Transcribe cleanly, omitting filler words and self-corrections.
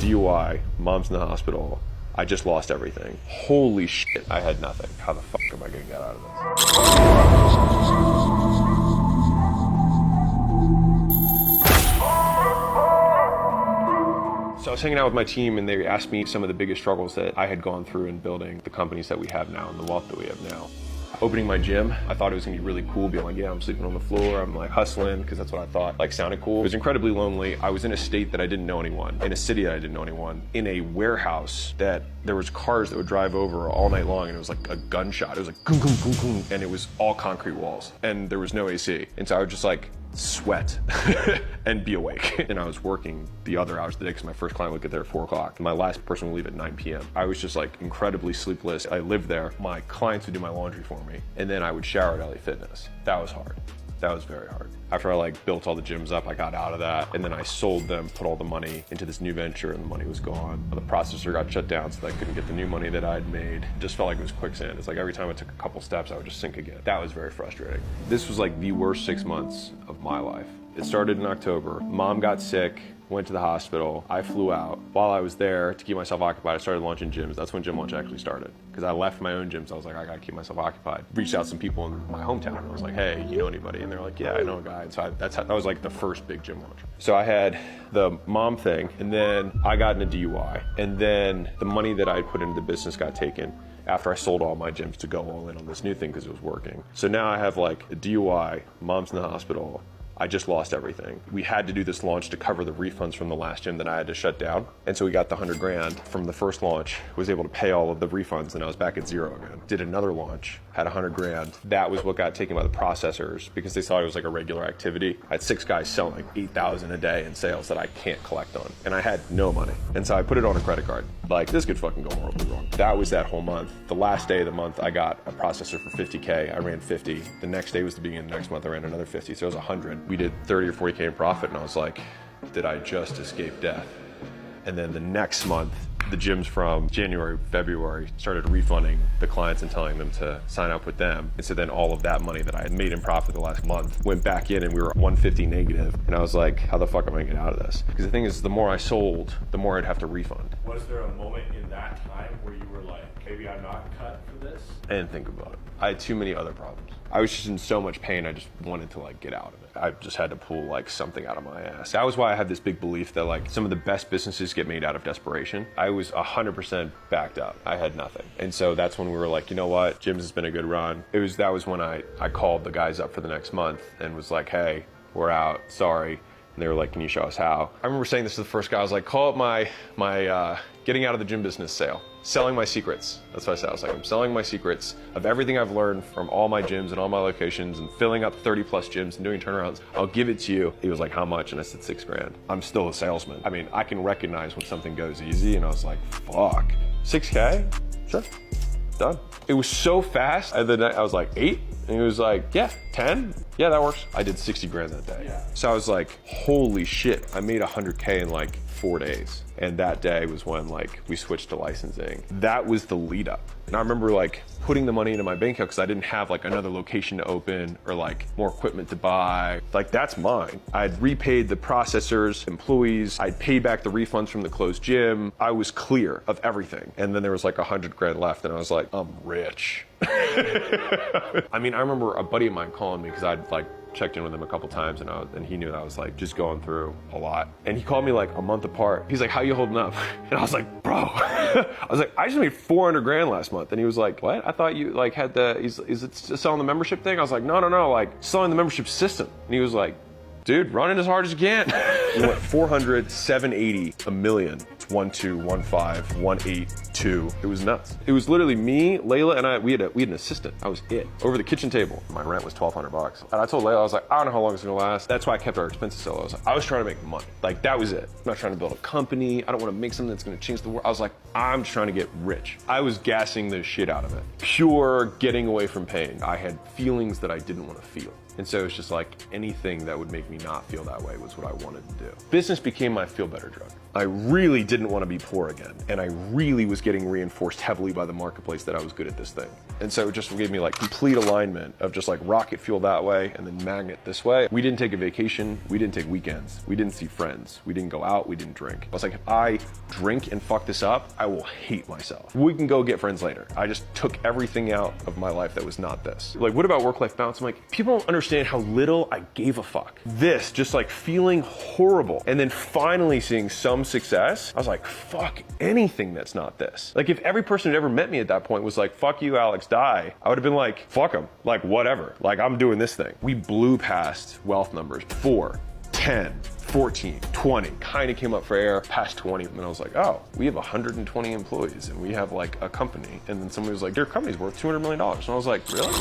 DUI, mom's in the hospital. I just lost everything. Holy shit, I had nothing. How the fuck am I gonna get out of this? So I was hanging out with my team and they asked me some of the biggest struggles that I had gone through in building the companies that we have now and the wealth that we have now. Opening my gym, I thought it was gonna be really cool, being like, yeah, I'm sleeping on the floor, I'm like hustling, because that's what I thought like sounded cool. It was incredibly lonely. I was in a state that I didn't know anyone, in a city that I didn't know anyone, in a warehouse that there was cars that would drive over all night long, and it was like a gunshot. It was like goom, goom, goom, goom, and it was all concrete walls, and there was no AC. And so I would just like sweat and be awake. And I was working the other hours of the day because my first client would get there at 4 o'clock. My last person would leave at 9 p.m. I was just like incredibly sleepless. I lived there. My clients would do my laundry for me, and then I would shower at LA Fitness. That was hard. That was very hard. After I like built all the gyms up, I got out of that, and then I sold them, put all the money into this new venture, and the money was gone. The processor got shut down, so I couldn't get the new money that I'd made. It just felt like it was quicksand. It's like every time I took a couple steps, I would just sink again. That was very frustrating. This was like the worst 6 months of my life. It started in October. Mom got sick, went to the hospital. I flew out. While I was there, to keep myself occupied, I started launching gyms. That's when Gym Launch actually started. Because I left my own gyms, I was like, I gotta keep myself occupied. Reached out to some people in my hometown, and I was like, hey, you know anybody? And they're like, yeah, I know a guy. And so that was like the first big gym launch. So I had the mom thing, and then I got in a DUI. And then the money that I put into the business got taken after I sold all my gyms to go all in on this new thing because it was working. So now I have like a DUI, mom's in the hospital, I just lost everything. We had to do this launch to cover the refunds from the last gym that I had to shut down. And so we got the 100 grand from the first launch, was able to pay all of the refunds, and I was back at zero again. Did another launch, had 100 grand. That was what got taken by the processors because they thought it was like a regular activity. I had 6 guys selling 8,000 a day in sales that I can't collect on. And I had no money. And so I put it on a credit card. Like, this could fucking go horribly wrong. That was that whole month. The last day of the month, I got a processor for 50K. I ran 50. The next day was the beginning of the next month. I ran another 50. So it was 100. We did 30 or 40K in profit, and I was like, did I just escape death? And then the next month, the gyms from January, February started refunding the clients and telling them to sign up with them. And so then all of that money that I had made in profit the last month went back in, and we were 150 negative. And I was like, how the fuck am I gonna get out of this? Because the thing is, the more I sold, the more I'd have to refund. Was there a moment in that time where you were like, maybe I'm not cut for this? I didn't think about it. I had too many other problems. I was just in so much pain, I just wanted to like get out of it. I just had to pull like something out of my ass. That was why I had this big belief that like some of the best businesses get made out of desperation. I was 100% backed up. I had nothing. And so that's when we were like, you know what? Gyms has been a good run. That was when I called the guys up for the next month and was like, hey, we're out, sorry. And they were like, can you show us how? I remember saying this to the first guy. I was like, call it my getting out of the gym business sale. Selling my secrets. That's what I said. I was like, I'm selling my secrets of everything I've learned from all my gyms and all my locations and filling up 30 plus gyms and doing turnarounds. I'll give it to you. He was like, how much? And I said, 6 grand. I'm still a salesman. I mean, I can recognize when something goes easy, and I was like, fuck. 6K? Sure. Done. It was so fast. And then I was like, 8? And he was like, yeah, 10? Yeah, that works. I did 60 grand that day. Yeah. So I was like, holy shit. I made 100K in like 4 days. And that day was when like we switched to licensing. That was the lead up. And I remember like putting the money into my bank account because I didn't have like another location to open or like more equipment to buy. Like, that's mine. I'd repaid the processors, employees. I'd paid back the refunds from the closed gym. I was clear of everything. And then there was like 100 grand left, and I was like, I'm rich. I mean, I remember a buddy of mine calling me because I'd like checked in with him a couple times, and he knew that I was like just going through a lot. And he called me like a month apart. He's like, how you holding up? And I was like, bro, I was like, I just made 400 grand last month. And he was like, what? I thought you like had is it selling the membership thing? I was like, no, like selling the membership system. And he was like, dude, run it as hard as you can. We went 400, 780, a million. 1, 2, 1, 5, 1, 8, 2. It was nuts. It was literally me, Layla, and we had an assistant. I was it. Over the kitchen table. My rent was $1,200. And I told Layla, I was like, I don't know how long it's gonna last. That's why I kept our expenses so low. I was trying to make money. Like, that was it. I'm not trying to build a company. I don't want to make something that's gonna change the world. I was like, I'm just trying to get rich. I was gassing the shit out of it. Pure getting away from pain. I had feelings that I didn't want to feel. And so it's just like anything that would make me not feel that way was what I wanted to do. Business became my feel better drug. I really didn't want to be poor again. And I really was getting reinforced heavily by the marketplace that I was good at this thing. And so it just gave me like complete alignment of just like rocket fuel that way and then magnet this way. We didn't take a vacation. We didn't take weekends. We didn't see friends. We didn't go out. We didn't drink. I was like, if I drink and fuck this up, I will hate myself. We can go get friends later. I just took everything out of my life that was not this. Like, what about work-life balance? I'm like, people don't understand how little I gave a fuck. This, just like feeling horrible and then finally seeing some success, I was like, fuck anything that's not this. Like, if every person who'd ever met me at that point was like, fuck you, Alex, die, I would have been like, fuck them, like whatever, like I'm doing this thing. We blew past wealth numbers, 4, 10, 14, 20, kind of came up for air, past 20, and then I was like, oh, we have 120 employees and we have like a company. And then somebody was like, your company's worth $200 million. And I was like, really?